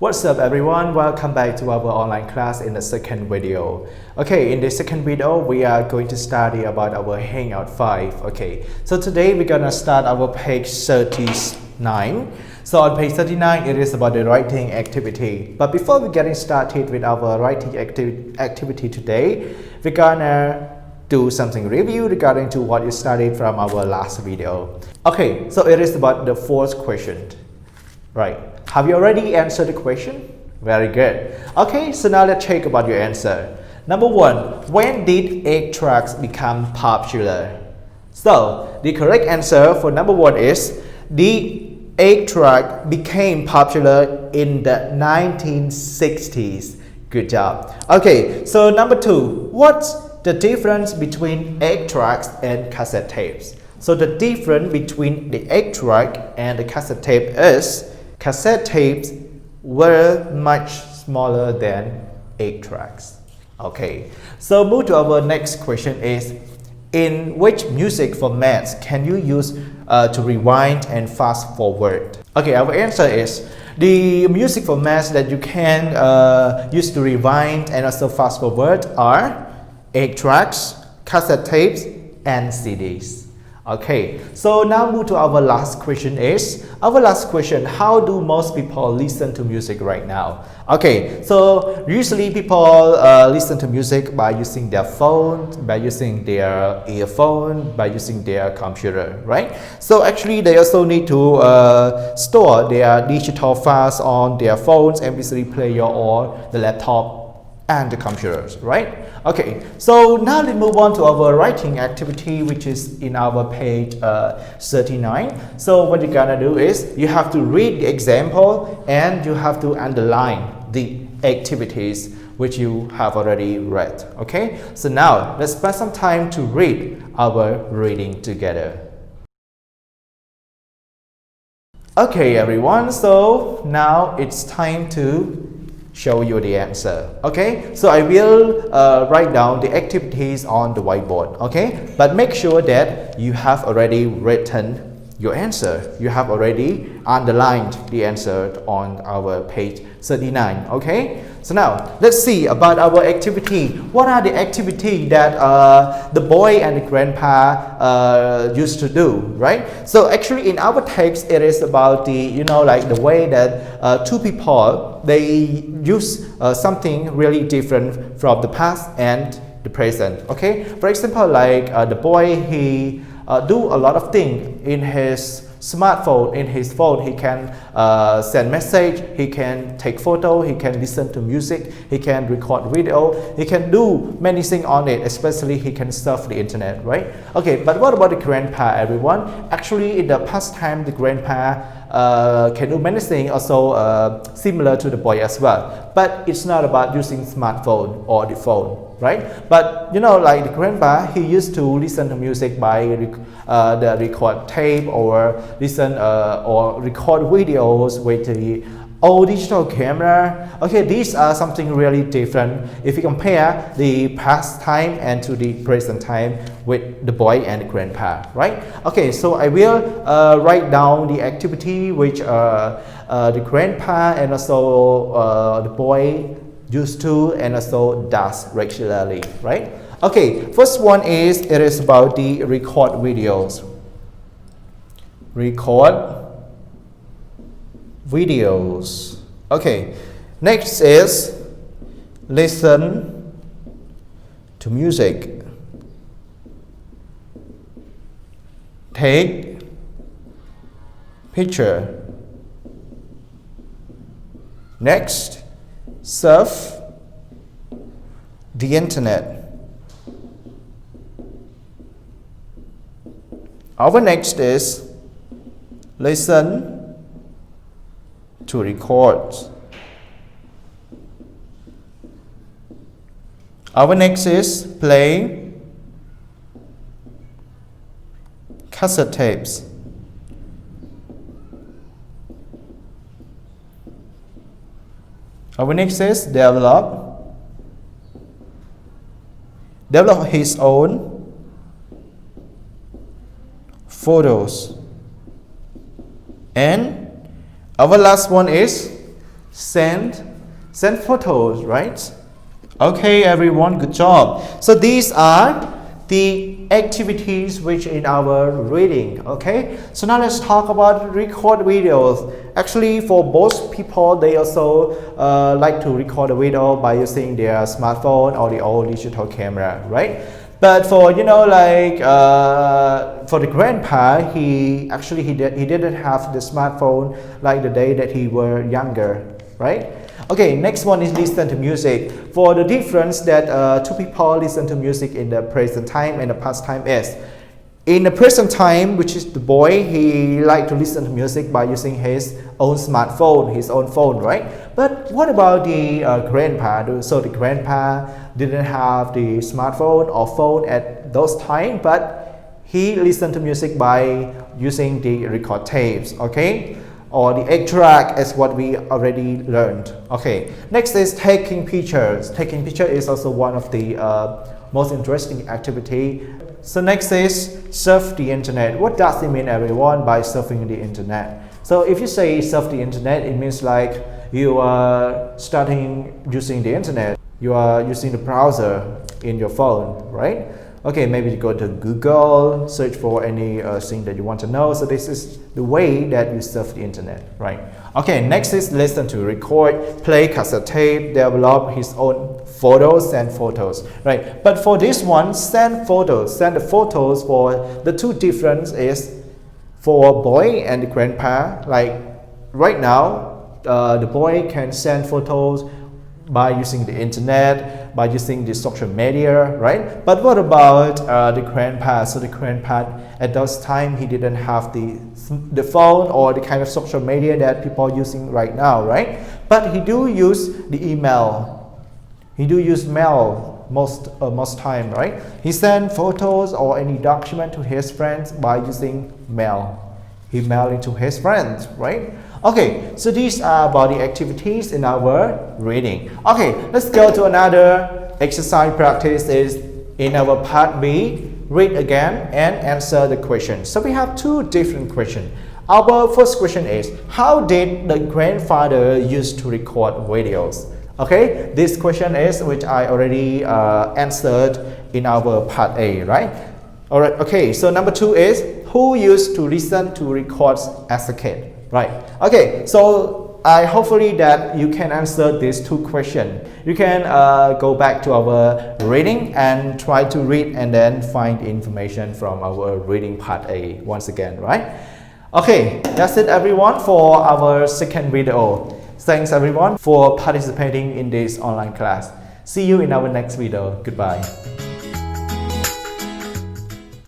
What's up everyone, welcome back to our online class in the second video. Okay, in the second video we are going to study about our Hangout 5. Okay, so today we're gonna start our page 39. So on page 39 it is about the writing activity. But before we getting started with our writing activity today, we're gonna do something review regarding to what you studied from our last video. Okay, so it is about the fourth question. Right. Have you already answered the question? Very good. Okay, so now let's check about your answer. Number one, when did 8-tracks become popular? So the correct answer for number one is the 8-track became popular in the 1960s. Good job. Okay, so number two, what's the difference between 8-tracks and cassette tapes? So the difference between the 8-track and the cassette tape is cassette tapes were much smaller than 8-tracks. Okay, so move to our next question is, in which music formats can you use to rewind and fast forward? Okay, our answer is the music formats that you can use to rewind and also fast forward are 8-tracks, cassette tapes, and CDs. Okay, so now move to our last question is, how do most people listen to music right now? Okay, so usually people listen to music by using their phone, by using their earphone, by using their computer, right? So actually they also need to store their digital files on their phones, MP3 player or the laptop and the computers, right? Okay, so now let's move on to our writing activity, which is in our page 39. So what you're gonna do is you have to read the example and you have to underline the activities which you have already read. Okay, so now let's spend some time to read our reading together. Okay everyone, so now it's time to show you the answer. Okay, so I will write down the activities on the whiteboard. Okay, but make sure that you have already written your answer. You have already underlined the answer on our page 39. Okay, so now let's see about our activity. What are the activities that the boy and the grandpa used to do, right? So actually in our text it is about the like the way that two people they use something really different from the past and the present. Okay, for example, like the boy, he do a lot of things in his smartphone. In his phone he can send message, he can take photo, he can listen to music, he can record video, he can do many things on it, especially he can surf the internet, right? Okay, but what about the grandpa, everyone? Actually in the past time the grandpa can do many things also similar to the boy as well, but it's not about using smartphone or the phone, right? But like the grandpa, he used to listen to music by the record tape or listen or record videos with the old digital camera. Okay, these are something really different if you compare the past time and to the present time with the boy and the grandpa, right? Okay, so I will write down the activity which the grandpa and also the boy used to and also does regularly, right? Okay, first one is, it is about the record videos. Record videos. Okay, next is listen to music. Take picture. Next, surf the internet. Our next is listen to records. Our next is play cassette tapes. Our next is develop his own photos. And our last one is send photos, right? Okay, everyone, good job. So these are the activities which in our reading. Okay, so now let's talk about record videos. Actually, for most people, they also like to record a video by using their smartphone or the old digital camera, right? But for for the grandpa, he didn't have the smartphone like the day that he were younger, right? Okay, next one is listen to music. For the difference that two people listen to music in the present time and the past time is, in the present time, which is the boy, he like to listen to music by using his own smartphone, his own phone, right? But what about the grandpa? So the grandpa didn't have the smartphone or phone at those time, but he listened to music by using the record tapes, okay? Or the 8-track as what we already learned. Okay, next is taking pictures. Taking picture is also one of the most interesting activity. So next is surf the internet. What does it mean, everyone, by surfing the internet? So if you say surf the internet, it means like you are starting using the internet. You are using the browser in your phone, right? Okay, maybe you go to Google, search for any thing that you want to know. So this is the way that you surf the internet, right? Okay, next is listen to, record, play cassette tape, develop his own photos, send photos, right? But for this one, send the photos for the two difference is for boy and the grandpa. Like right now, the boy can send photos by using the internet, by using the social media, right? But what about the grandpa? So the grandpa at those time, he didn't have the phone or the kind of social media that people are using right now, right? But he do use the email. He do use mail most time, right? He send photos or any document to his friends by using mail. He mail it to his friends, right? Okay, so these are about the activities in our reading. Okay, let's go to another exercise practice is in our part B, read again and answer the question. So we have two different questions. Our first question is, how did the grandfather used to record videos? Okay, this question is which I already answered in our part A, right? Alright, okay, so number two is, who used to listen to records as a kid? Right. Okay. So I hopefully that you can answer these two questions. You can go back to our reading and try to read and then find information from our reading part A once again. Right. Okay. That's it, everyone, for our second video. Thanks, everyone, for participating in this online class. See you in our next video. Goodbye.